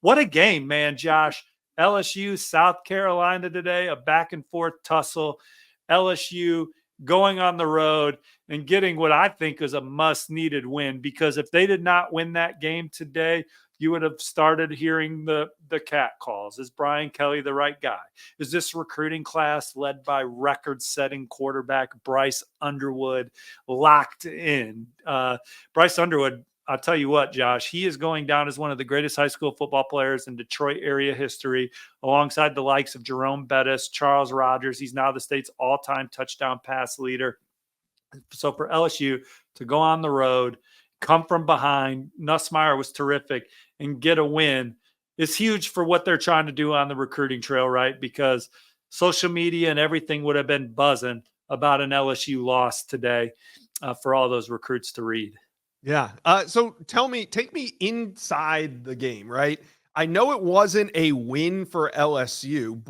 What a game, man, Josh. LSU, South Carolina today, a back and forth tussle. LSU going on the road and getting what I think is a must needed win, because if they did not win that game today, you would have started hearing the cat calls. Is Brian Kelly the right guy? Is this recruiting class led by record-setting quarterback Bryce Underwood locked in? Bryce Underwood, I'll tell you what, Josh, he is going down as one of the greatest high school football players in Detroit area history, alongside the likes of Jerome Bettis, Charles Rogers. He's now the state's all-time touchdown pass leader. So for LSU to go on the road, come from behind, Nussmeier was terrific, and get a win is huge for what they're trying to do on the recruiting trail, right? Because social media and everything would have been buzzing about an LSU loss today for all those recruits to read. Yeah. So take me inside the game, right? I know it wasn't a win for LSU,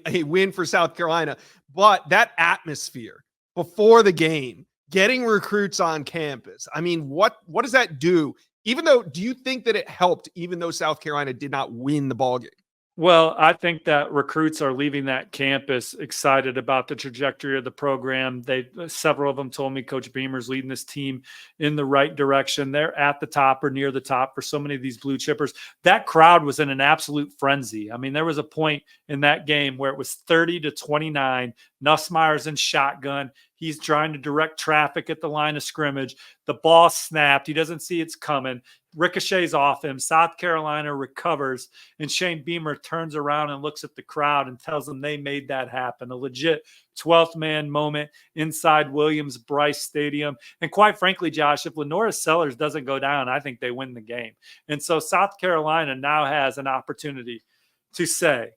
a win for South Carolina, but that atmosphere before the game, getting recruits on campus. I mean, what does that do? Do you think that it helped, even though South Carolina did not win the ballgame? Well, I think that recruits are leaving that campus excited about the trajectory of the program. Several of them told me Coach Beamer's leading this team in the right direction. They're at the top or near the top for so many of these blue chippers. That crowd was in an absolute frenzy. I mean, there was a point in that game where it was 30-29. Nussmeier's in shotgun. He's trying to direct traffic at the line of scrimmage. The ball snapped. He doesn't see it's coming. Ricochets off him. South Carolina recovers, and Shane Beamer turns around and looks at the crowd and tells them they made that happen. A legit 12th man moment inside Williams-Brice Stadium. And quite frankly, Josh, if Lenora Sellers doesn't go down, I think they win the game. And so South Carolina now has an opportunity to say,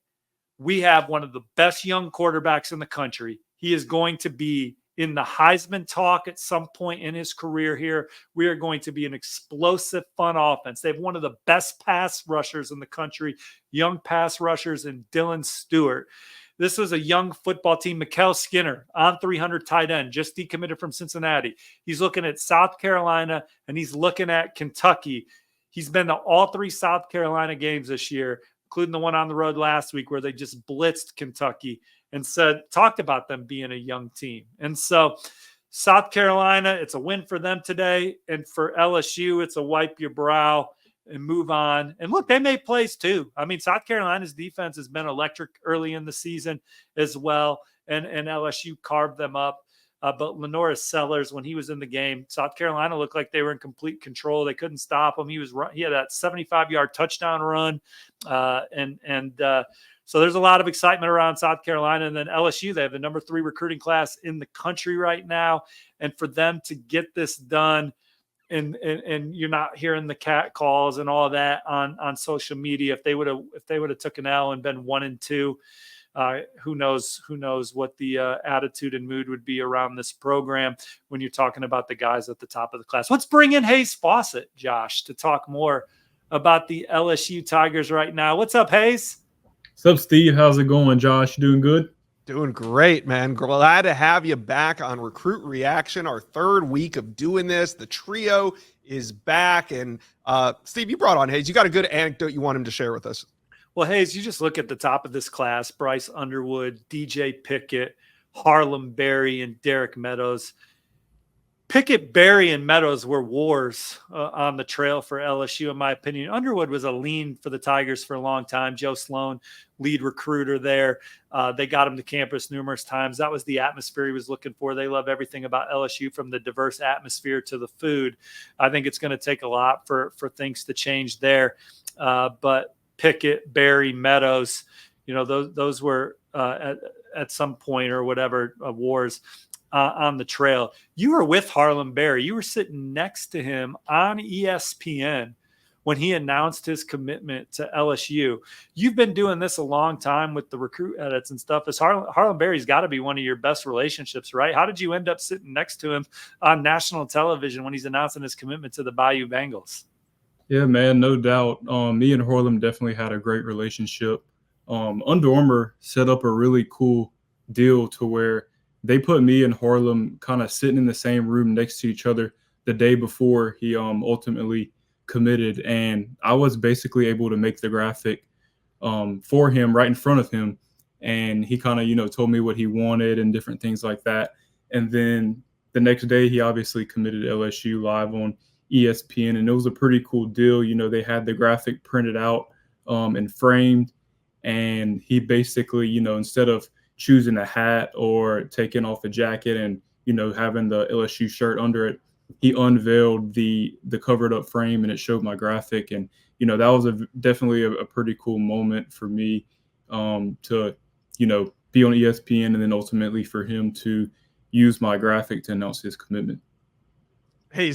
we have one of the best young quarterbacks in the country. He is going to be in the Heisman talk at some point in his career here. We are going to be an explosive, fun offense. They have one of the best pass rushers in the country, young pass rushers, and Dylan Stewart. This was a young football team. Mikkel Skinner, on 300 tight end, just decommitted from Cincinnati. He's looking at South Carolina, and he's looking at Kentucky. He's been to all three South Carolina games this year, including the one on the road last week where they just blitzed Kentucky and talked about them being a young team. And so South Carolina, it's a win for them today. And for LSU, it's a wipe your brow and move on. And look, they made plays too. I mean, South Carolina's defense has been electric early in the season as well. And LSU carved them up. But Lenora Sellers, when he was in the game, South Carolina looked like they were in complete control. They couldn't stop him. He had that 75-yard touchdown run. So there's a lot of excitement around South Carolina. And then LSU, they have the number 3 recruiting class in the country right now. And for them to get this done, and you're not hearing the cat calls and all of that on social media. If they would have took an L and been 1-2, who knows what the attitude and mood would be around this program when you're talking about the guys at the top of the class. Let's bring in Hayes Fawcett, Josh, to talk more about the LSU Tigers right now. What's up, Hayes? What's up, Steve? How's it going, Josh? You doing good? Doing great, man. Glad to have you back on Recruit Reaction, our 3rd week of doing this. The trio is back. And Steve, you brought on Hayes. You got a good anecdote you want him to share with us. Well, Hayes, you just look at the top of this class: Bryce Underwood, DJ Pickett, Harlem Berry, and Derek Meadows. Pickett, Berry, and Meadows were wars on the trail for LSU, in my opinion. Underwood was a lean for the Tigers for a long time. Joe Sloan, lead recruiter there. They got him to campus numerous times. That was the atmosphere he was looking for. They love everything about LSU, from the diverse atmosphere to the food. I think it's going to take a lot for things to change there. But Pickett, Berry, Meadows, those were at some point or whatever wars on the trail. You were with Harlem Berry. You were sitting next to him on ESPN when he announced his commitment to LSU. You've been doing this a long time with the recruit edits and stuff. Harlem Berry's got to be one of your best relationships, right? How did you end up sitting next to him on national television when he's announcing his commitment to the Bayou Bengals? Yeah, man, no doubt. Me and Harlem definitely had a great relationship. Under Armour set up a really cool deal to where they put me and Harlem kind of sitting in the same room next to each other the day before he ultimately committed, and I was basically able to make the graphic for him right in front of him. And he kind of, told me what he wanted and different things like that. And then the next day, he obviously committed to LSU live on ESPN, and it was a pretty cool deal. They had the graphic printed out and framed, and he basically, instead of choosing a hat or taking off a jacket and, having the LSU shirt under it, he unveiled the covered up frame, and it showed my graphic. And, that was definitely a pretty cool moment for me to, be on ESPN, and then ultimately for him to use my graphic to announce his commitment. Hey,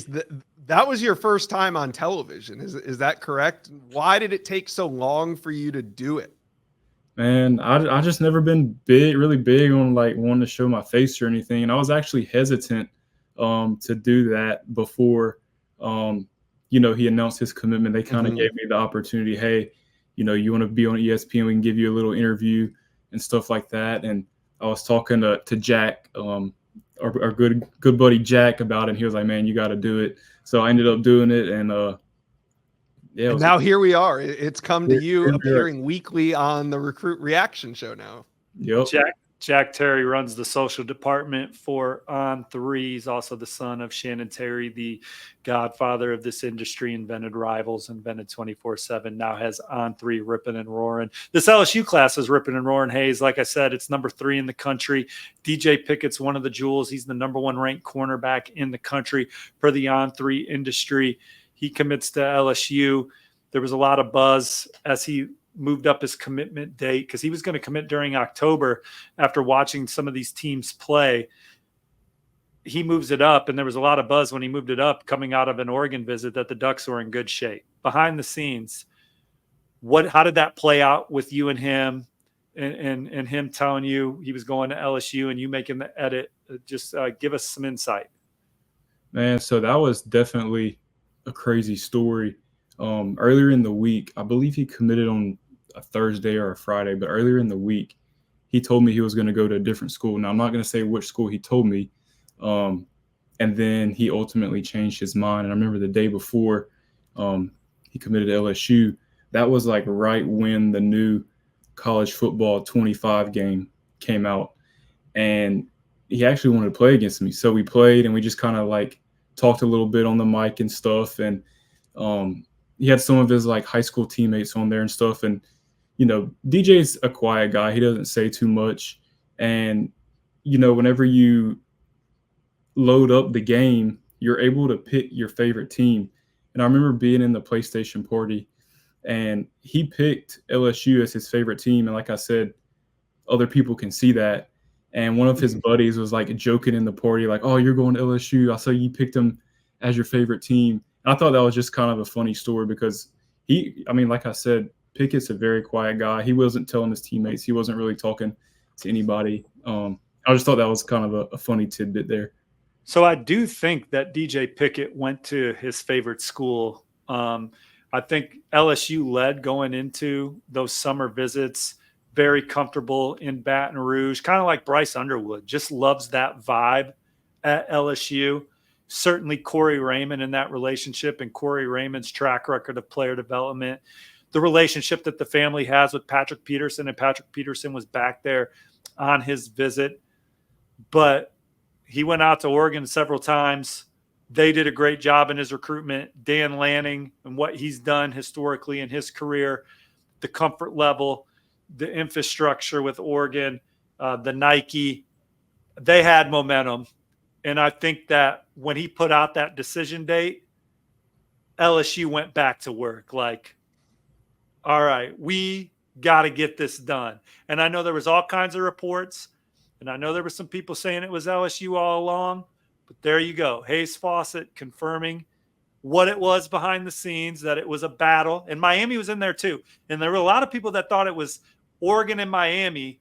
that was your first time on television. Is that correct? Why did it take so long for you to do it? Man, I just never been really big on like wanting to show my face or anything. And I was actually hesitant to do that before, he announced his commitment. They kind of gave me the opportunity. Hey, you want to be on ESPN? We can give you a little interview and stuff like that. And I was talking to Jack, our good buddy Jack, about it. And he was like, man, you got to do it. So I ended up doing it. And and now here we are. It's come to you appearing weekly on the Recruit Reaction Show now. Yep. Jack Terry runs the social department for On3. He's also the son of Shannon Terry, the godfather of this industry, invented Rivals, invented 24/7, now has On3 ripping and roaring. This LSU class is ripping and roaring. Hayes, like I said, it's number 3 in the country. DJ Pickett's one of the jewels. He's the number 1 ranked cornerback in the country for the On3 industry. He commits to LSU. There was a lot of buzz as he moved up his commitment date, because he was going to commit during October after watching some of these teams play. He moves it up, and there was a lot of buzz when he moved it up coming out of an Oregon visit that the Ducks were in good shape. Behind the scenes, how did that play out with you and him, and him telling you he was going to LSU and you making the edit? Just give us some insight. Man, so that was definitely a crazy story. Earlier in the week, I believe he committed on a Thursday or a Friday, but earlier in the week, he told me he was going to go to a different school. Now, I'm not going to say which school he told me. And then he ultimately changed his mind. And I remember the day before he committed to LSU, that was like right when the new college football 25 game came out. And he actually wanted to play against me. So we played, and we just kind of like talked a little bit on the mic and stuff. And he had some of his like high school teammates on there and stuff. And, DJ's a quiet guy. He doesn't say too much. And, whenever you load up the game, you're able to pick your favorite team. And I remember being in the PlayStation party, and he picked LSU as his favorite team. And like I said, other people can see that. And one of his buddies was like joking in the party, like, oh, you're going to LSU. I saw you picked him as your favorite team. And I thought that was just kind of a funny story, because like I said, Pickett's a very quiet guy. He wasn't telling his teammates. He wasn't really talking to anybody. I just thought that was kind of a funny tidbit there. So I do think that DJ Pickett went to his favorite school. I think LSU led going into those summer visits, very comfortable in Baton Rouge, kind of like Bryce Underwood, just loves that vibe at LSU. Certainly Corey Raymond in that relationship, and Corey Raymond's track record of player development, the relationship that the family has with Patrick Peterson, and Patrick Peterson was back there on his visit. But he went out to Oregon several times. They did a great job in his recruitment. Dan Lanning and what he's done historically in his career, the comfort level, the infrastructure with Oregon, the Nike, they had momentum. And I think that when he put out that decision date, LSU went back to work. Like, all right, we got to get this done. And I know there was all kinds of reports, and I know there were some people saying it was LSU all along, but there you go. Hayes Fawcett confirming what it was behind the scenes, that it was a battle. And Miami was in there too. And there were a lot of people that thought it was Oregon and Miami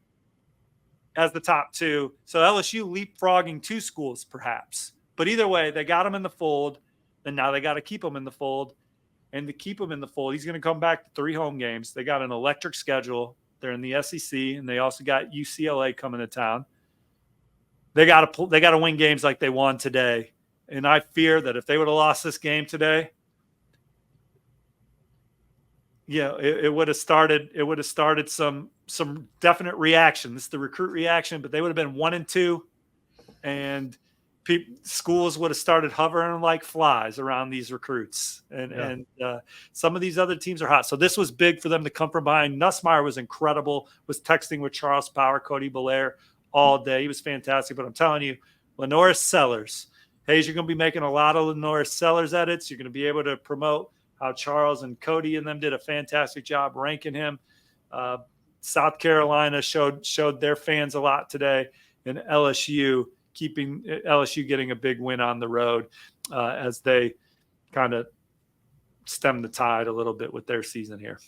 as the top 2. So LSU leapfrogging 2 schools perhaps. But either way, they got him in the fold, and now they got to keep him in the fold. And to keep him in the fold, he's going to come back to 3 home games. They got an electric schedule. They're in the SEC, and they also got UCLA coming to town. They got to win games like they won today. And I fear that if they would have lost this game today, Yeah, it would have started. It would have started some definite reaction. This is the recruit reaction, but they would have been 1-2, and schools would have started hovering like flies around these recruits, and some of these other teams are hot. So this was big for them to come from behind. Nussmeier was incredible. Was texting with Charles Power, Cody Belair all day. He was fantastic. But I'm telling you, Lenora Sellers, Hayes, you're going to be making a lot of Lenora Sellers edits. You're going to be able to promote how Charles and Cody and them did a fantastic job ranking him. South Carolina showed their fans a lot today, and LSU getting a big win on the road as they kind of stem the tide a little bit with their season here.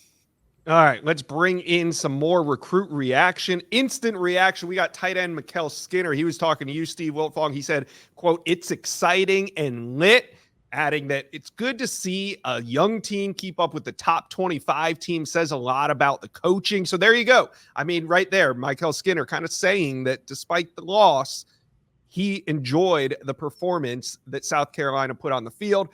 All right, let's bring in some more recruit reaction. Instant reaction. We got tight end Mikel Skinner. He was talking to you, Steve Wiltfong. He said, quote, "It's exciting and lit," adding that it's good to see a young team keep up with the top 25 team. Says a lot about the coaching. So there you go. I mean, right there, Mikel Skinner kind of saying that despite the loss, he enjoyed the performance that South Carolina put on the field.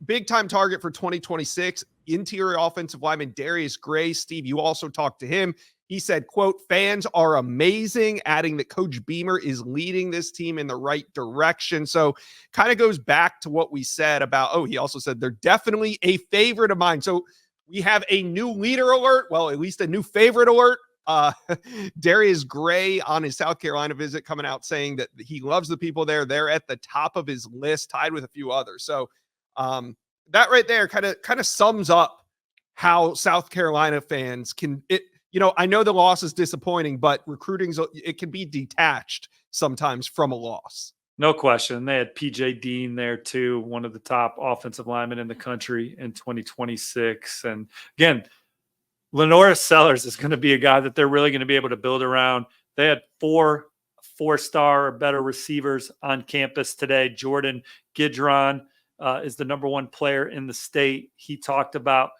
Big time target for 2026, interior offensive lineman Darius Gray. Steve, you also talked to him. He said, quote, "Fans are amazing," adding that Coach Beamer is leading this team in the right direction. So kind of goes back to what we said about, he also said they're definitely a favorite of mine. So we have a new leader alert. Well, at least a new favorite alert. Darius Gray on his South Carolina visit coming out saying that he loves the people there. They're at the top of his list, tied with a few others. So that right there kind of sums up how South Carolina fans can it. I know the loss is disappointing, but it can be detached sometimes from a loss. No question. They had PJ Dean there too, one of the top offensive linemen in the country in 2026. And again, Lenora Sellers is going to be a guy that they're really going to be able to build around. They had four-star or better receivers on campus today. Jordan Gidron is the number one player in the state. He talked about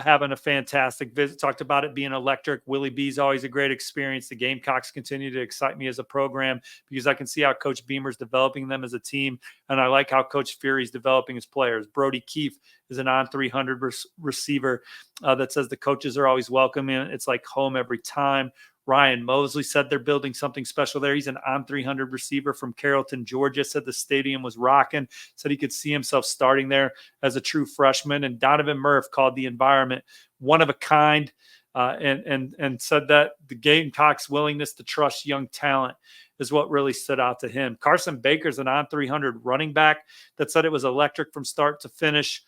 having a fantastic visit, talked about it being electric. Willie B's always a great experience. The Gamecocks continue to excite me as a program because I can see how Coach Beamer's developing them as a team, and I like how Coach Fury's developing his players. Brody Keefe is an on 300 receiver that says the coaches are always welcoming. It's like home every time. Ryan Mosley said they're building something special there. He's an on 300 receiver from Carrollton, Georgia, said the stadium was rocking, said he could see himself starting there as a true freshman. And Donovan Murph called the environment one of a kind and said that the Gamecocks' willingness to trust young talent is what really stood out to him. Carson Baker's an on 300 running back that said it was electric from start to finish.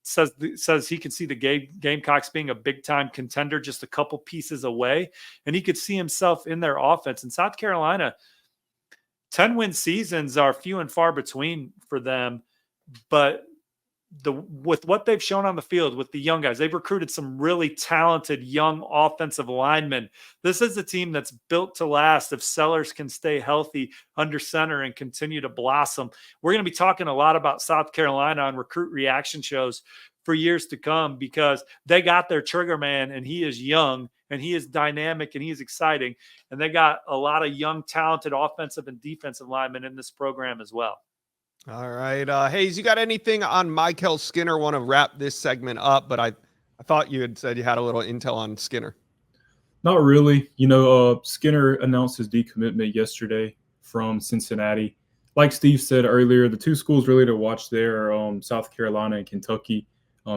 Says he can see the Gamecocks being a big-time contender just a couple pieces away, and he could see himself in their offense. In South Carolina, 10-win seasons are few and far between for them, but with what they've shown on the field with the young guys, they've recruited some really talented young offensive linemen. This is a team that's built to last if Sellers can stay healthy under center and continue to blossom. We're going to be talking a lot about South Carolina on recruit reaction shows for years to come because they got their trigger man, and he is young and he is dynamic and he is exciting. And they got a lot of young, talented offensive and defensive linemen in this program as well. All right. Hayes, you got anything on Mikel Skinner? Want to wrap this segment up, but I thought you had said you had a little intel on Skinner. Not really. Skinner announced his decommitment yesterday from Cincinnati. Like Steve said earlier, the two schools really to watch there are South Carolina and Kentucky.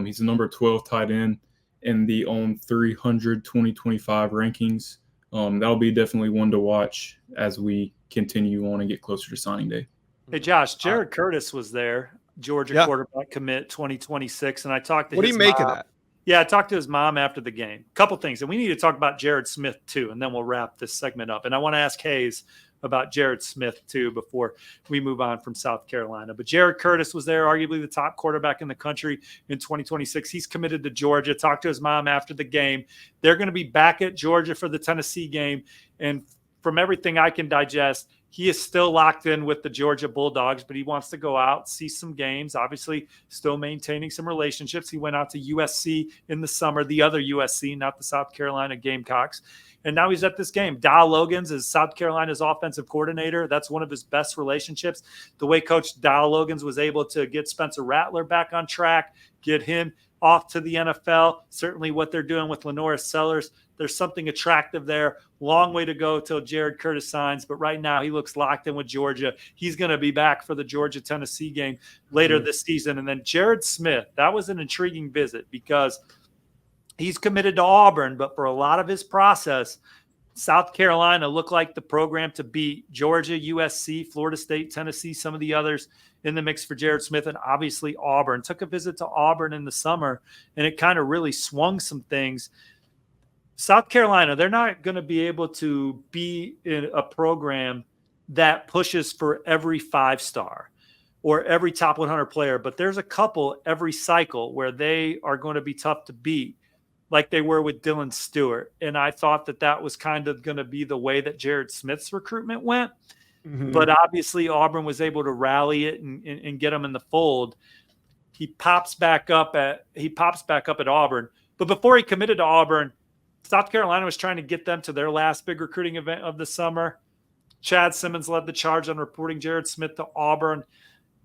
He's the number 12 tight end in the 300 2025 rankings. That'll be definitely one to watch as we continue on and get closer to signing day. Hey, Josh, Jared Curtis was there, Georgia quarterback commit 2026, and I talked to his mom. What do you make of that? Yeah, I talked to his mom after the game. A couple things, and we need to talk about Jared Smith too, and then we'll wrap this segment up. And I want to ask Hayes about Jared Smith too before we move on from South Carolina. But Jared Curtis was there, arguably the top quarterback in the country in 2026. He's committed to Georgia. Talked to his mom after the game. They're going to be back at Georgia for the Tennessee game, and from everything I can digest, he is still locked in with the Georgia Bulldogs, but he wants to go out, see some games, obviously still maintaining some relationships. He went out to USC in the summer, the other USC, not the South Carolina Gamecocks. And now he's at this game. Dow Logans is South Carolina's offensive coordinator. That's one of his best relationships. The way Coach Dow Logans was able to get Spencer Rattler back on track, get him off to the NFL. Certainly what they're doing with Lenora Sellers, there's something attractive there. Long way to go till Jared Curtis signs, but right now he looks locked in with Georgia. He's going to be back for the Georgia-Tennessee game later this season. And then Jared Smith, that was an intriguing visit because he's committed to Auburn, but for a lot of his process, South Carolina looked like the program to beat. Georgia, USC, Florida State, Tennessee, some of the others in the mix for Jared Smith, and obviously Auburn. Took a visit to Auburn in the summer, and it kind of really swung some things. South Carolina, they're not going to be able to be in a program that pushes for every 5-star or every top 100 player, but there's a couple every cycle where they are going to be tough to beat, like they were with Dylan Stewart. And I thought that that was kind of going to be the way that Jared Smith's recruitment went. But obviously Auburn was able to rally it and get him in the fold. He pops back up at Auburn. But before he committed to Auburn, South Carolina was trying to get them to their last big recruiting event of the summer. Chad Simmons led the charge on reporting Jared Smith to Auburn.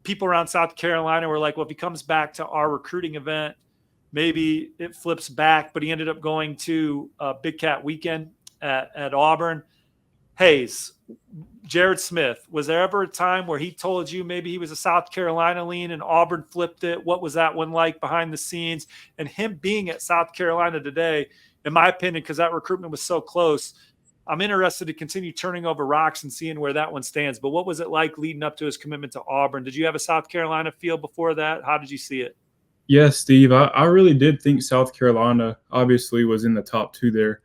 People around South Carolina were like, well, if he comes back to our recruiting event, maybe it flips back. But he ended up going to Big Cat Weekend at Auburn. Hayes, Jared Smith, was there ever a time where he told you maybe he was a South Carolina lean and Auburn flipped it? What was that one like behind the scenes? And him being at South Carolina today, in my opinion, because that recruitment was so close, I'm interested to continue turning over rocks and seeing where that one stands. But what was it like leading up to his commitment to Auburn? Did you have a South Carolina feel before that? How did you see it? Yes, Steve, I really did think South Carolina obviously was in the top 2 there.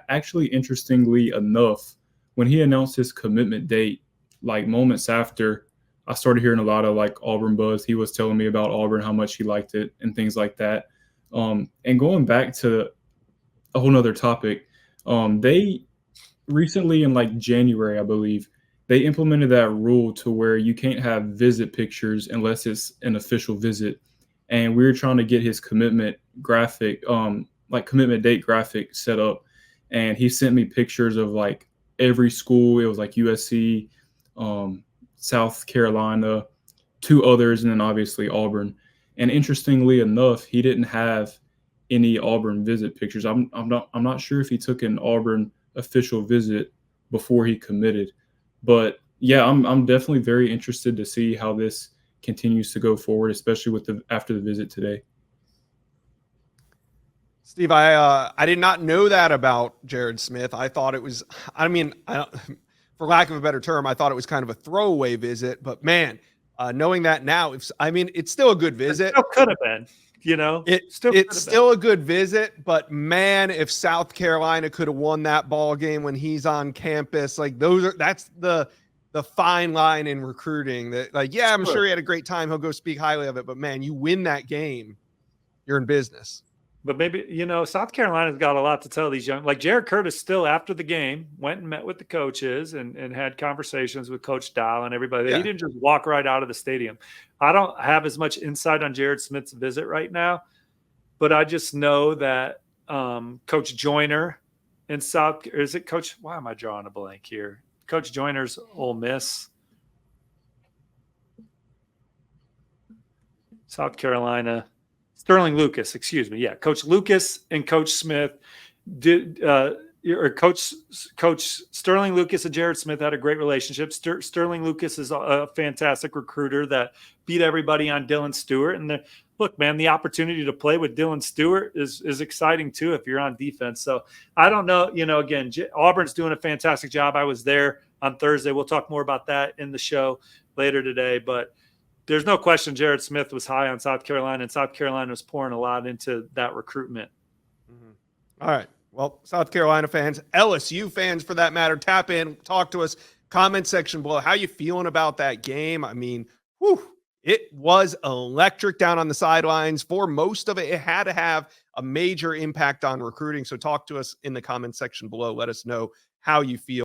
Actually, interestingly enough, when he announced his commitment date, like moments after, I started hearing a lot of like Auburn buzz. He was telling me about Auburn, how much he liked it and things like that. And going back to a whole nother topic, they recently in like January, I believe, they implemented that rule to where you can't have visit pictures unless it's an official visit. And we were trying to get his commitment graphic, like commitment date graphic set up. And he sent me pictures of like every school. It was like USC, South Carolina, 2 others, and then obviously Auburn. And interestingly enough, he didn't have any Auburn visit pictures. I'm not sure if he took an Auburn official visit before he committed. But yeah, I'm definitely very interested to see how this continues to go forward, especially with after the visit today. Steve, I did not know that about Jared Smith. I thought it was, for lack of a better term, I thought it was kind of a throwaway visit. But man, knowing that now, it's still a good visit. It still could have been, It's still a good visit. But man, if South Carolina could have won that ball game when he's on campus, like that's the fine line in recruiting. That like, yeah, I'm sure he had a great time. He'll go speak highly of it. But man, you win that game, you're in business. But maybe, South Carolina's got a lot to tell these young, like Jared Curtis still after the game went and met with the coaches and had conversations with Coach Dial and everybody. Yeah. He didn't just walk right out of the stadium. I don't have as much insight on Jared Smith's visit right now, but I just know that Coach Joyner in why am I drawing a blank here? Coach Joyner's Ole Miss. South Carolina. Sterling Lucas, excuse me. Yeah, Coach Lucas and Coach Smith Coach Sterling Lucas and Jared Smith had a great relationship. Sterling Lucas is a fantastic recruiter that beat everybody on Dylan Stewart. And look, man, the opportunity to play with Dylan Stewart is exciting too if you're on defense. So I don't know. Again, Auburn's doing a fantastic job. I was there on Thursday. We'll talk more about that in the show later today, but there's no question Jared Smith was high on South Carolina, and South Carolina was pouring a lot into that recruitment. Mm-hmm. All right. Well, South Carolina fans, LSU fans for that matter, tap in, talk to us, comment section below. How you feeling about that game? I mean, it was electric down on the sidelines. For most of it, it had to have a major impact on recruiting. So talk to us in the comment section below. Let us know how you feel.